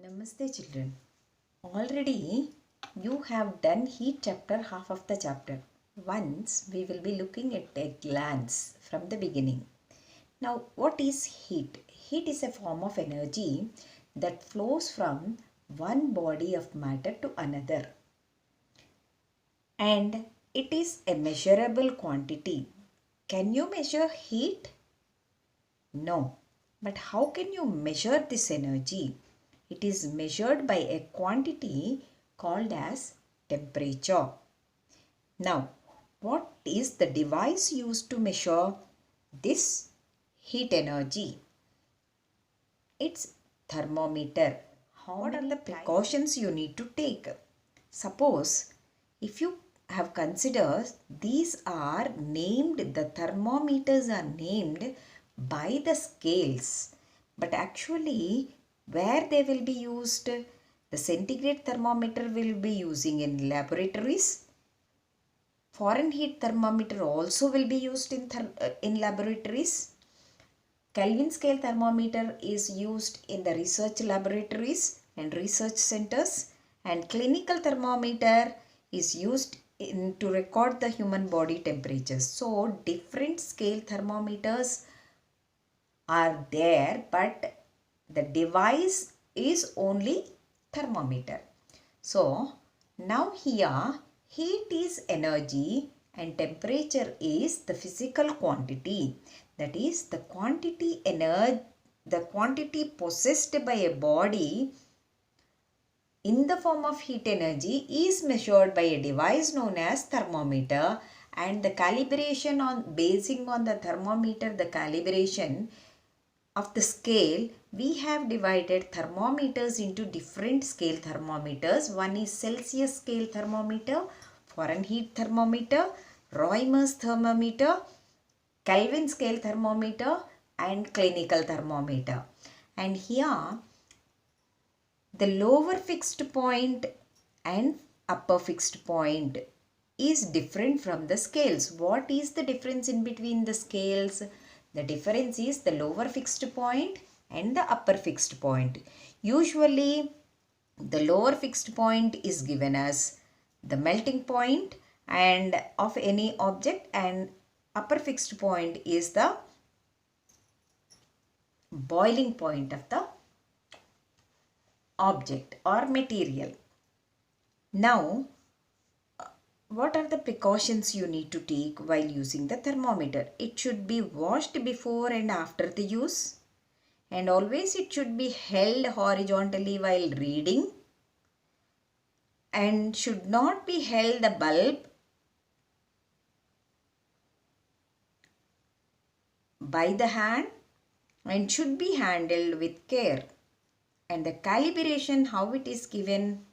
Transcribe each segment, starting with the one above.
Namaste children. Already you have done heat chapter, half of the chapter. Once we will be looking at a glance from the beginning. Now what is heat? Heat is a form of energy that flows from one body of matter to another. And it is a measurable quantity. Can you measure heat? No. But how can you measure this energy? It is measured by a quantity called as temperature. Now, what is the device used to measure this heat energy? It's thermometer. What are the precautions you need to take? Suppose if you have considered these are named, the thermometers are named by the scales, but actually where they will be used, the centigrade thermometer will be using in laboratories. Fahrenheit thermometer also will be used in laboratories. Kelvin scale thermometer is used in the research laboratories and research centers, and clinical thermometer is used to record the human body temperatures. So different scale thermometers are there, but the device is only thermometer. So now here heat is energy and temperature is the physical quantity. That is the quantity possessed by a body in the form of heat energy is measured by a device known as thermometer, and the calibration on basing on the thermometer, the calibration of the scale, we have divided thermometers into different scale thermometers. One is Celsius scale thermometer, Fahrenheit thermometer, Reumer's thermometer, Kelvin scale thermometer and clinical thermometer. And here the lower fixed point and upper fixed point is different from the scales. What is the difference in between the scales? The difference is the lower fixed point and the upper fixed point. Usually the lower fixed point is given as the melting point and of any object, and upper fixed point is the boiling point of the object or material. Now, what are the precautions you need to take while using the thermometer? It should be washed before and after the use, and always it should be held horizontally while reading, and should not be held the bulb by the hand and should be handled with care. And the calibration, how it is given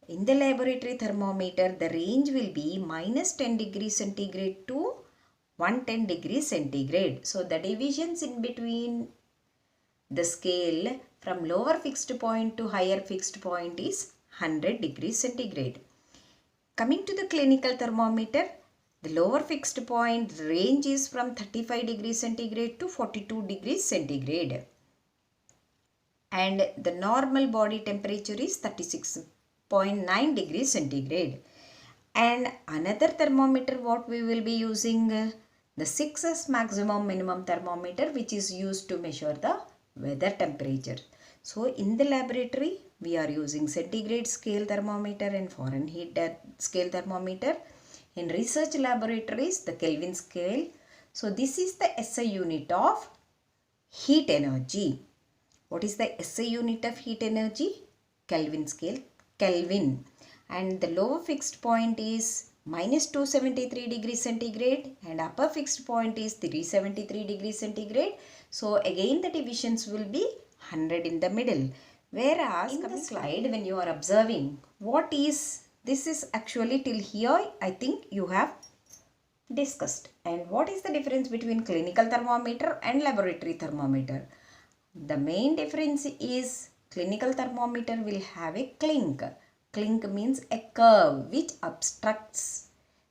in the laboratory thermometer, the range will be minus 10 degrees centigrade to 110 degrees centigrade. So the divisions in between the scale from lower fixed point to higher fixed point is 100 degrees centigrade. Coming to the clinical thermometer, the lower fixed point range is from 35 degrees centigrade to 42 degrees centigrade. And the normal body temperature is 36.9 degrees centigrade. And another thermometer what we will be using, the 6S maximum minimum thermometer, which is used to measure the weather temperature. So in the laboratory we are using centigrade scale thermometer and Fahrenheit scale thermometer. In research laboratories, the Kelvin scale. So this is the SI unit of heat energy. What is the SI unit of heat energy? Kelvin scale, Kelvin. And the lower fixed point is minus 273 degrees centigrade and upper fixed point is 373 degrees centigrade. So again the divisions will be 100 in the middle. Whereas in the slide when you are observing, what is, this is actually till here I think you have discussed. And what is the difference between clinical thermometer and laboratory thermometer? The main difference is clinical thermometer will have a clink. Clink means a curve which obstructs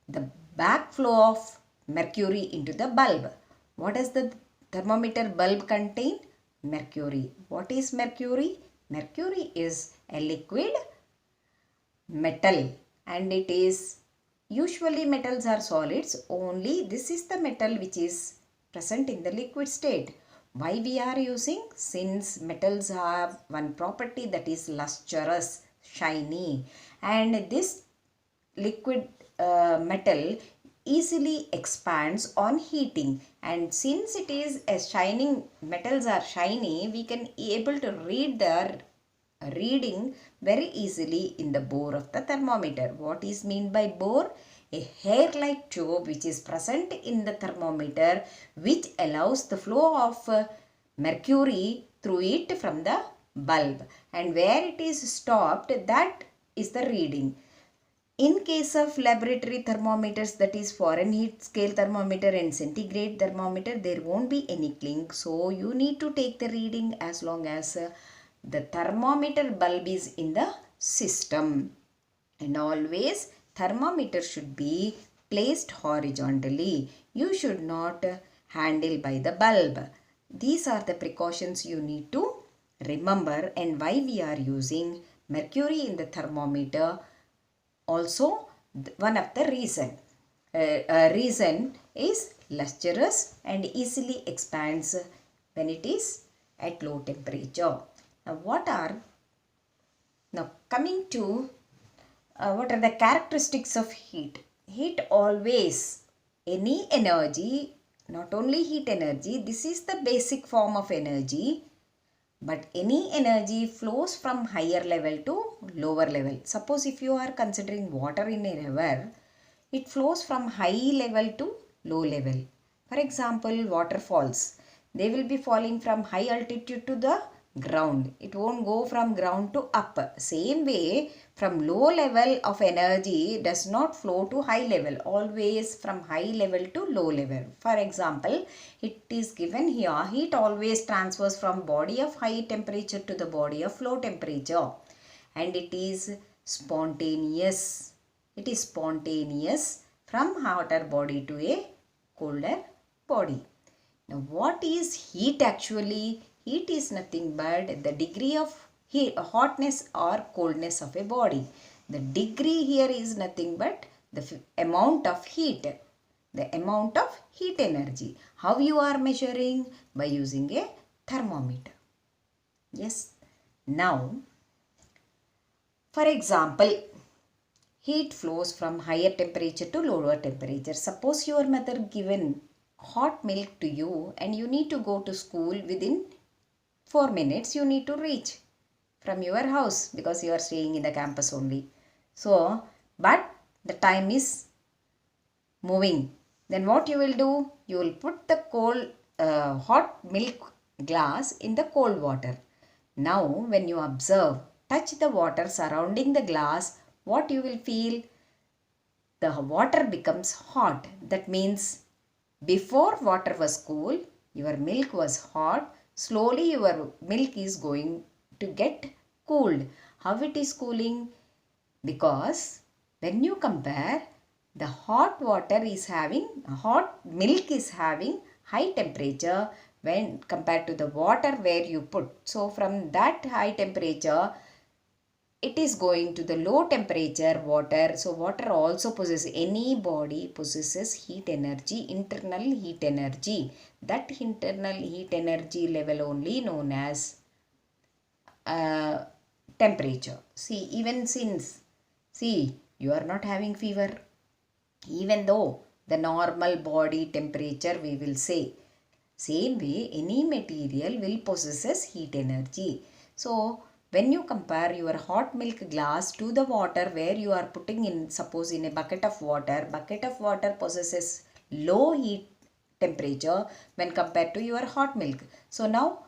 the backflow of mercury into the bulb. What does the thermometer bulb contain? Mercury. What is mercury? Mercury is a liquid metal and it is usually metals are solids, only this is the metal which is present in the liquid state. Why we are using? Since metals have one property, that is lustrous, shiny, and this liquid metal easily expands on heating, and since it is a shining, metals are shiny, we can able to read the reading very easily in the bore of the thermometer. What is mean by bore? A hair-like tube which is present in the thermometer, which allows the flow of mercury through it from the bulb, and where it is stopped, that is the reading. In case of laboratory thermometers, that is Fahrenheit scale thermometer and centigrade thermometer, there won't be any clink. So you need to take the reading as long as the thermometer bulb is in the system. And always thermometer should be placed horizontally. You should not handle by the bulb. These are the precautions you need to remember, and why we are using mercury in the thermometer. Also, one of the reason is lustrous and easily expands when it is at low temperature. Now coming to what are the characteristics of heat? Heat always, any energy, not only heat energy, this is the basic form of energy, but any energy flows from higher level to lower level. Suppose if you are considering water in a river, it flows from high level to low level. For example, waterfalls, they will be falling from high altitude to the ground. It won't go from ground to up. Same way, from low level of energy does not flow to high level. Always from high level to low level. For example, it is given here, heat always transfers from body of high temperature to the body of low temperature. And it is spontaneous. It is spontaneous from hotter body to a colder body. Now what is heat actually? Heat is nothing but the degree of hotness or coldness of a body. The degree here is nothing but the amount of heat. The amount of heat energy. How you are measuring? By using a thermometer. Yes. Now, for example, heat flows from higher temperature to lower temperature. Suppose your mother given hot milk to you and you need to go to school within 4 minutes. You need to reach from your house because you are staying in the campus only. So, but the time is moving. Then what you will do? You will put the cold hot milk glass in the cold water. Now when you observe, touch the water surrounding the glass, what you will feel? The water becomes hot. That means before water was cool, your milk was hot. Slowly your milk is going to get cooled. How it is cooling? Because when you compare, the hot milk is having high temperature when compared to the water where you put. So from that high temperature, it is going to the low temperature water. So water also possesses, any body possesses heat energy, internal heat energy. That internal heat energy level only known as temperature. See, even since, see, you are not having fever, even though the normal body temperature we will say. Same way, any material will possesses heat energy. So, when you compare your hot milk glass to the water where you are putting in, suppose in a bucket of water possesses low heat temperature when compared to your hot milk. So, now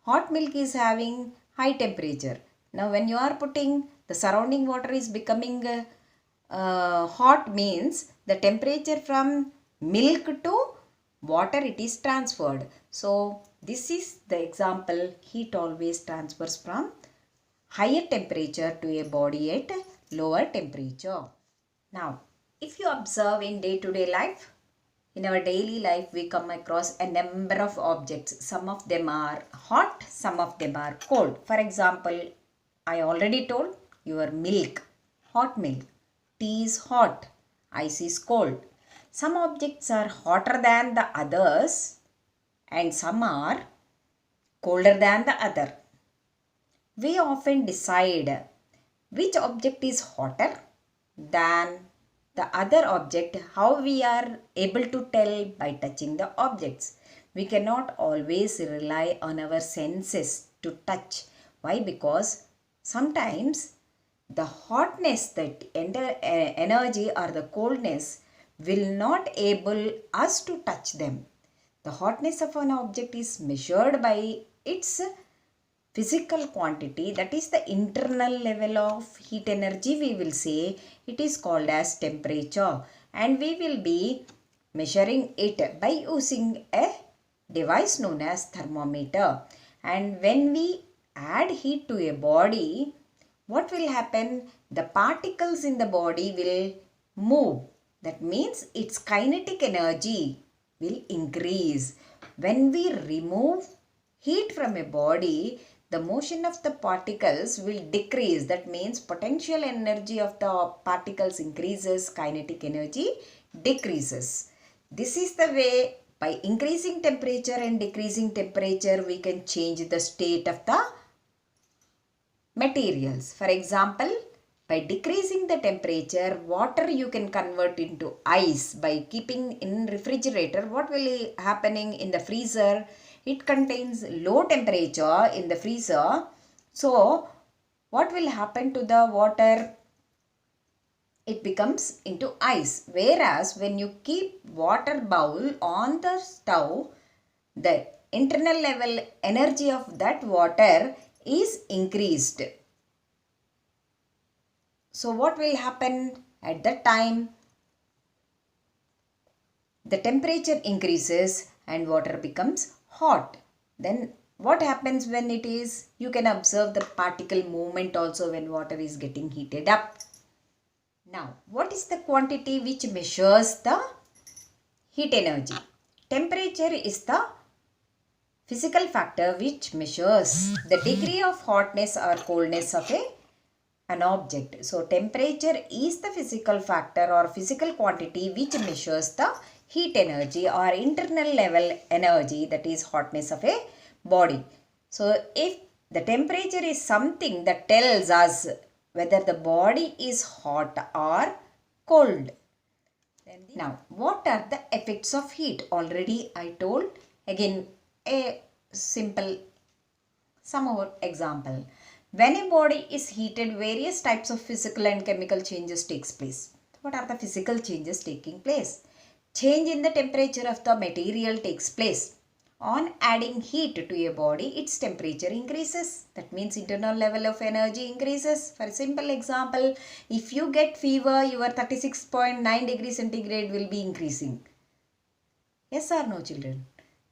hot milk is having high temperature. Now, when you are putting, the surrounding water is becoming hot, means the temperature from milk to water it is transferred. So this is the example, heat always transfers from higher temperature to a body at lower temperature. Now if you observe in day-to-day life, In our daily life, we come across a number of objects. Some of them are hot, some of them are cold. For example, I already told your milk, hot milk. Tea is hot, ice is cold. Some objects are hotter than the others and some are colder than the other. We often decide which object is hotter than the other object. How we are able to tell? By touching the objects. We cannot always rely on our senses to touch. Why? Because sometimes the hotness, that energy or the coldness will not able us to touch them. The hotness of an object is measured by its physical quantity, that is the internal level of heat energy. We will say it is called as temperature, and we will be measuring it by using a device known as thermometer. And when we add heat to a body, what will happen? The particles in the body will move. That means its kinetic energy will increase. When we remove heat from a body, the motion of the particles will decrease. That means potential energy of the particles increases, kinetic energy decreases. This is the way, by increasing temperature and decreasing temperature, we can change the state of the materials. For example, by decreasing the temperature, water you can convert into ice. By keeping in refrigerator, what will happening in the freezer? It contains low temperature in the freezer. So, what will happen to the water? It becomes into ice. Whereas, when you keep water bowl on the stove, the internal level energy of that water is increased. So what will happen at that time? The temperature increases and water becomes hot. Then what happens when it is? You can observe the particle movement also when water is getting heated up. Now, what is the quantity which measures the heat energy? Temperature is the physical factor which measures the degree of hotness or coldness of an object. So, temperature is the physical factor or physical quantity which measures the heat energy or internal level energy, that is hotness of a body. So, if the temperature is something that tells us whether the body is hot or cold. Now, what are the effects of heat? Already I told. Again, a simple some more example. When a body is heated, various types of physical and chemical changes takes place. What are the physical changes taking place? Change in the temperature of the material takes place. On adding heat to a body, its temperature increases. That means internal level of energy increases. For a simple example, if you get fever, your 36.9 degrees centigrade will be increasing. Yes or no, children?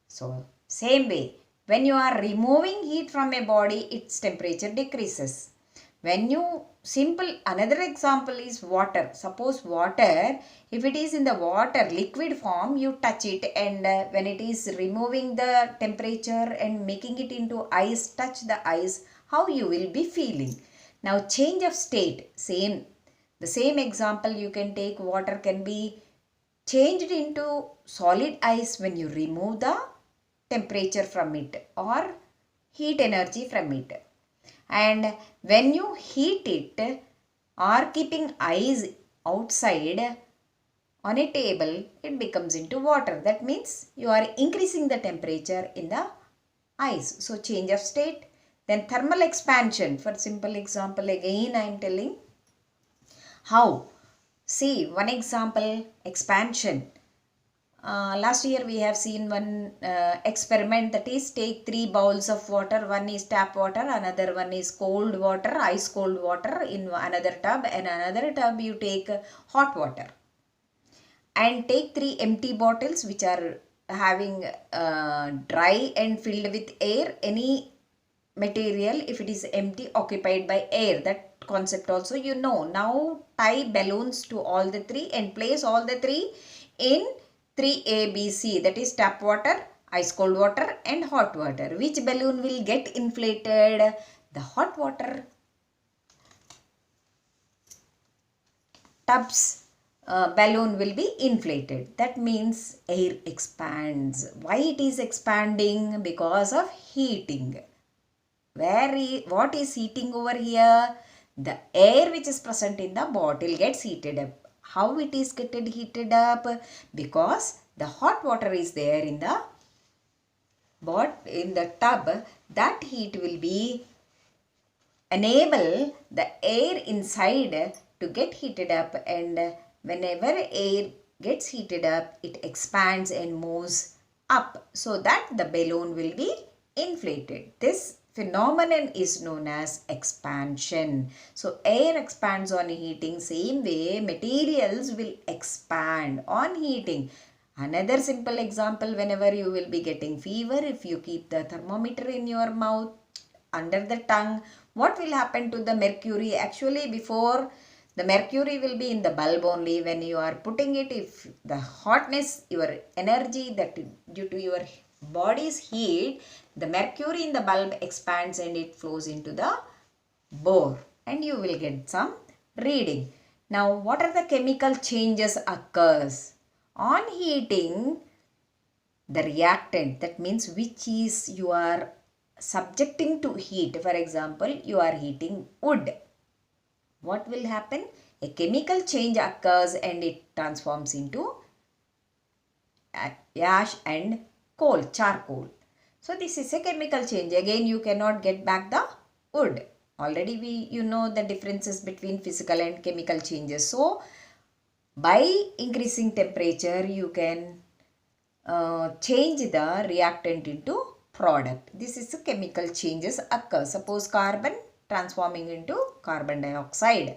So, same way, when you are removing heat from a body, its temperature decreases. When you, another example is water. Suppose water, if it is in the water liquid form, you touch it, and when it is removing the temperature and making it into ice, touch the ice, how you will be feeling. Now, change of state, same. The same example you can take. Water can be changed into solid ice when you remove the temperature from it or heat energy from it. And when you heat it or keeping ice outside on a table, it becomes into water. That means you are increasing the temperature in the ice. So change of state. Then thermal expansion. For simple example, again I am telling how. See, one example, expansion. Last year we have seen one experiment, that is, take 3 bowls of water. One is tap water, another one is cold water, ice cold water in another tub, and another tub you take hot water. And take 3 empty bottles which are having dry and filled with air. Any material, if it is empty, occupied by air. That concept also you know. Now tie balloons to all the 3 and place all the 3 in three A, B, C, that is tap water, ice cold water and hot water. Which balloon will get inflated? The hot water tub's balloon will be inflated. That means air expands. Why it is expanding? Because of heating. What is heating over here? The air which is present in the bottle gets heated up. How it is getting heated up? Because the hot water is there in the tub. That heat will be enable the air inside to get heated up, and whenever air gets heated up, it expands and moves up so that the balloon will be inflated. This phenomenon is known as expansion. So air expands on heating. Same way materials will expand on heating. Another simple example, whenever you will be getting fever, if you keep the thermometer in your mouth under the tongue, what will happen to the mercury? Actually, before the mercury will be in the bulb only. When you are putting it, if the hotness, your energy that due to your body's heat, the mercury in the bulb expands and it flows into the bore and you will get some reading. Now, what are the chemical changes occurs? On heating, the reactant, that means which is you are subjecting to heat. For example, you are heating wood. What will happen? A chemical change occurs and it transforms into ash and coal, charcoal. So this is a chemical change. Again, you cannot get back the wood. Already you know the differences between physical and chemical changes. So by increasing temperature, you can change the reactant into product. This is the chemical changes occur. Suppose carbon transforming into carbon dioxide.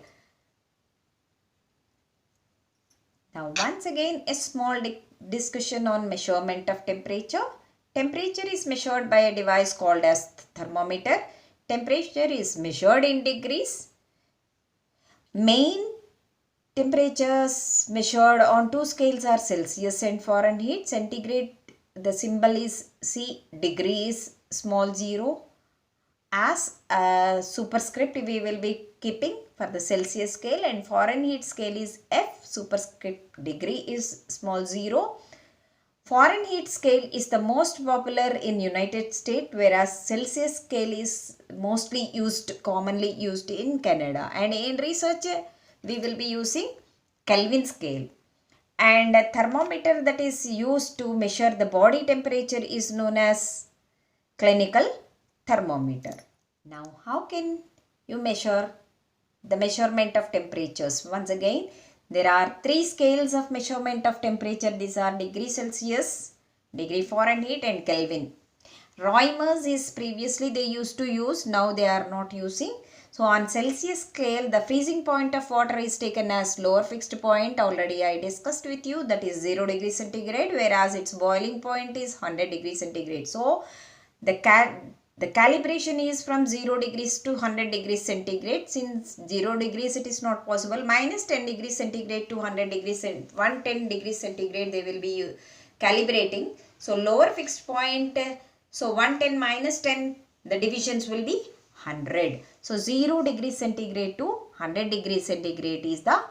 Now once again a small discussion on measurement of temperature. Temperature is measured by a device called as thermometer. Temperature is measured in degrees. Main temperatures measured on two scales are Celsius and Fahrenheit. Centigrade, the symbol is C, degrees small 0. As a superscript we will be keeping for the Celsius scale, and Fahrenheit scale is F, superscript degree is small 0. Fahrenheit scale is the most popular in United States, whereas Celsius scale is mostly used, commonly used in Canada. And in research we will be using Kelvin scale. And a thermometer that is used to measure the body temperature is known as clinical thermometer. Now, how can you measure the measurement of temperatures? Once again, there are three scales of measurement of temperature. These are degree Celsius, degree Fahrenheit and Kelvin. Reimers is previously they used to use, now they are not using. So on Celsius scale, the freezing point of water is taken as lower fixed point. Already I discussed with you, that is 0 degree centigrade, whereas its boiling point is 100 degrees centigrade. So the calibration is from 0 degrees to 100 degrees centigrade. Since 0 degrees it is not possible, minus 10 degrees centigrade to 100 degrees, 110 degrees centigrade they will be calibrating. So lower fixed point, so 110 minus 10, the divisions will be 100. So 0 degrees centigrade to 100 degrees centigrade is the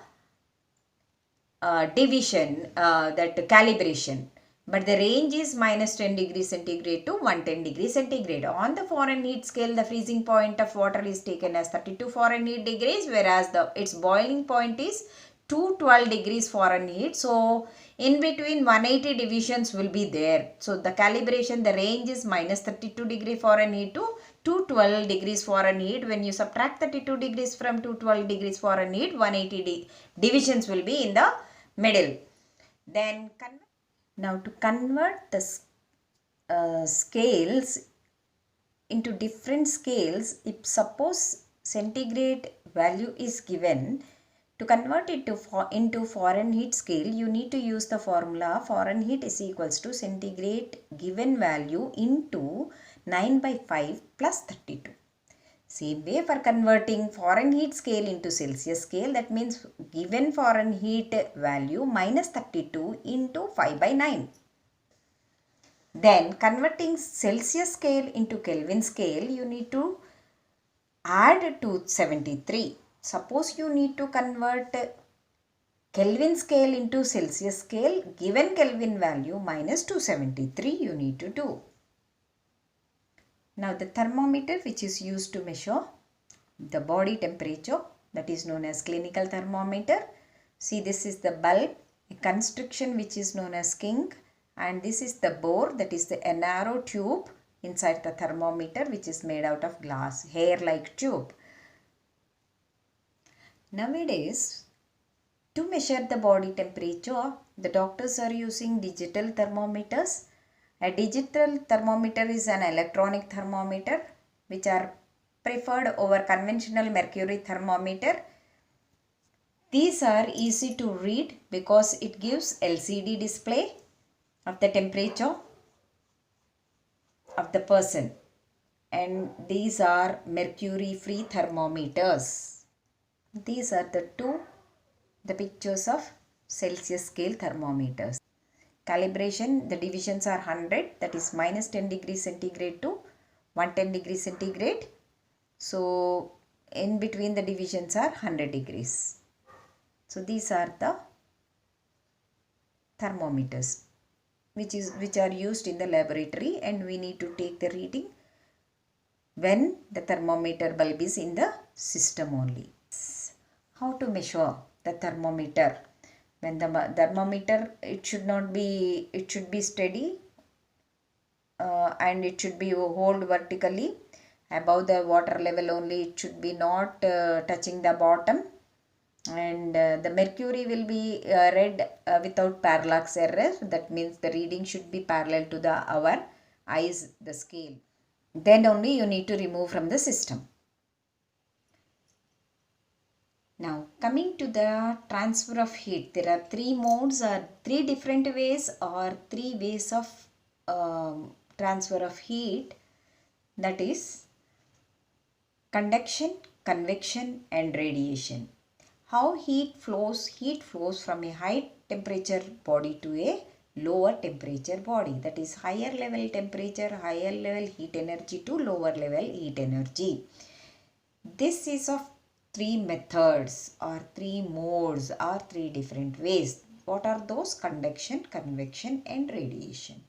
division, that calibration. But the range is minus 10 degrees centigrade to 110 degrees centigrade. On the Fahrenheit scale, the freezing point of water is taken as 32 Fahrenheit degrees, whereas its boiling point is 212 degrees Fahrenheit. So in between 180 divisions will be there. So the calibration, the range is minus 32 degree Fahrenheit to 212 degrees Fahrenheit. When you subtract 32 degrees from 212 degrees Fahrenheit, 180 divisions will be in the middle. Then now to convert the scales into different scales, if suppose centigrade value is given, to convert it into Fahrenheit scale, you need to use the formula Fahrenheit is equals to centigrade given value into 9 by 5 plus 32. Same way for converting Fahrenheit scale into Celsius scale, that means given Fahrenheit value minus 32 into 5 by 9. Then converting Celsius scale into Kelvin scale, you need to add 273. Suppose you need to convert Kelvin scale into Celsius scale, given Kelvin value minus 273 you need to do. Now the thermometer which is used to measure the body temperature, that is known as clinical thermometer. See, this is the bulb, a constriction which is known as kink, and this is the bore, that is a narrow tube inside the thermometer which is made out of glass, hair like tube. Nowadays, to measure the body temperature, the doctors are using digital thermometers. A digital thermometer is an electronic thermometer which are preferred over conventional mercury thermometer. These are easy to read because it gives LCD display of the temperature of the person, and these are mercury free thermometers. These are the pictures of Celsius scale thermometers. Calibration, the divisions are 100, that is minus 10 degrees centigrade to 110 degrees centigrade. So in between the divisions are 100 degrees. So these are the thermometers which are used in the laboratory, and we need to take the reading when the thermometer bulb is in the system only. How to measure the thermometer? When the thermometer, it should be steady and it should be hold vertically above the water level only. It should be not touching the bottom, and the mercury will be read without parallax error. That means the reading should be parallel to our eyes, the scale. Then only you need to remove from the system. Now coming to the transfer of heat, there are three modes or three different ways or three ways of transfer of heat, that is conduction, convection and radiation. How heat flows? Heat flows from a high temperature body to a lower temperature body, that is higher level temperature, higher level heat energy to lower level heat energy. This is of three methods or three modes or three different ways. What are those? Conduction, convection and radiation.